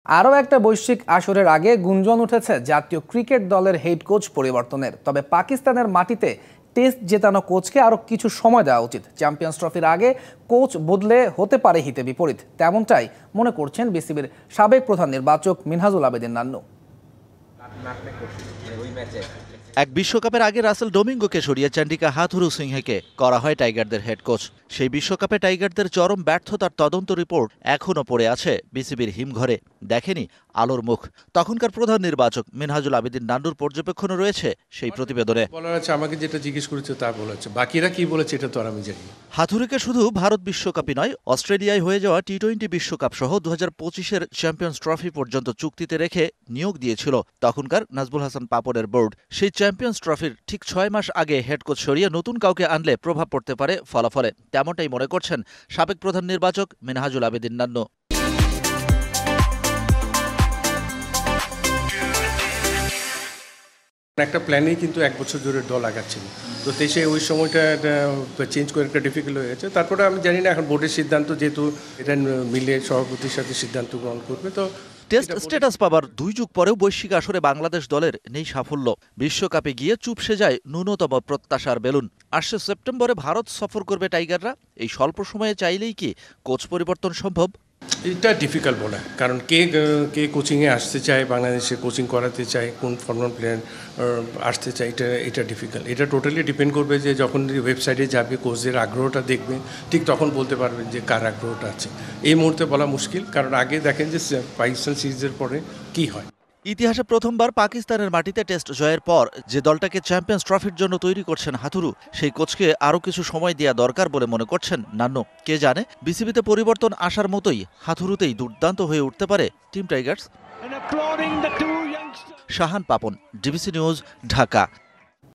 আরও একটা বৈশ্বিক আসরের আগে গুঞ্জন উঠেছে জাতীয় ক্রিকেট দলের হেড কোচ পরিবর্তনের। তবে পাকিস্তানের মাটিতে টেস্ট জেতানো কোচকে আরও কিছু সময় দেওয়া উচিত। চ্যাম্পিয়ন্স ট্রফির আগে কোচ বদলে হতে পারে হিতে বিপরীত, তেমনটাই মনে করছেন বিসিবির সাবেক প্রধান নির্বাচক মিনহাজুল আবেদিন নান্নু। এক বিশ্বকাপের আগে রাসেল ডোমিঙ্গোকে সরিয়ে চান্ডিকা হাথুরু সিংহেকে করা হয় টাইগারদের হেড কোচ। সেই বিশ্বকাপে টাইগারদের চরম ব্যর্থতার তদন্ত রিপোর্ট এখনও পড়ে আছে বিসিবির হিমঘরে, দেখেনি আলোর মুখ। তখনকার প্রধান নির্বাচক মিনহাজুল আবেদিন নান্নুর পর্যবেক্ষণও রয়েছে সেই প্রতিবেদনে। আমাকে যেটা জিজ্ঞেস করেছে তা বলেছে, বাকিরা কি বলেছে এটা তো আর আমি জানি না। হাথুরুকে শুধু ভারত বিশ্বকাপই নয়, অস্ট্রেলিয়ায় হয়ে যাওয়া টি-20 বিশ্বকাপ সহ 2025-এর চ্যাম্পিয়ন্স ট্রফি পর্যন্ত চুক্তিতে রেখে নিয়োগ দিয়েছিল তখনকার নাজবুল হাসান পাপনের বোর্ড। সেই চ্যাম্পিয়ন্স ট্রফির ঠিক 6 মাস আগে হেড কোচ সরিয়ে নতুন কাউকে আনলে প্রভাব পড়তে পারে ফলাফলে, তেমনটাই মনে করছেন সাবেক প্রধান নির্বাচক মিনহাজুল আবেদিন নান্নু। একটা প্ল্যানেই কিন্তু 1 বছর ধরে দল আগাচ্ছিল, তো সে ওই সময়টা চেঞ্জ করে একটা ডিফিকাল্ট হয়ে গেছে। তারপরে আমি জানি না এখন বোর্ডের সিদ্ধান্ত, যেহেতু এটা মিলে সভাপতির সাথে সিদ্ধান্ত গ্রহণ করবে। তো টেস্ট স্ট্যাটাস পাবার 2 যুগ পরেও বৈশ্বিক আসরে বাংলাদেশ দলের নেই সাফল্য। বিশ্বকাপে গিয়ে চুপসে যায় ন্যূনতম প্রত্যাশার বেলুন। আসছে সেপ্টেম্বরে ভারত সফর করবে টাইগাররা। এই স্বল্প সময়ে চাইলেই কি কোচ পরিবর্তন সম্ভব? এটা ডিফিকাল্ট বলা, কারণ কে কোচিংয়ে আসতে চায়, বাংলাদেশে কোচিং করাতে চায়, কোন ফরমান প্লেয়ার আসতে চায়, এটা ডিফিকাল্ট। এটা টোটালি ডিপেন্ড করবে যে যখন ওয়েবসাইটে যাবে, কোচদের আগ্রহটা দেখবে, ঠিক তখন বলতে পারবেন যে কার আগ্রহটা আছে। এই মুহূর্তে বলা মুশকিল, কারণ আগে দেখেন যে পাকিস্তান সিরিজের পরে কি হয়। ইতিহাসে প্রথমবার পাকিস্তানের মাটিতে টেস্ট জয়ের পর যে দলটাকে চ্যাম্পিয়ন্স ট্রফির জন্য তৈরি করছেন হাথুরু, সেই কোচকে আরও কিছু সময় দেওয়া দরকার বলে মনে করছেন নান্নু। কে জানে, বিসিবিতে পরিবর্তন আসার মতোই হাথুরুতেই দুর্দান্ত হয়ে উঠতে পারে team Tigers. Shahan Papon, DBC news, Dhaka.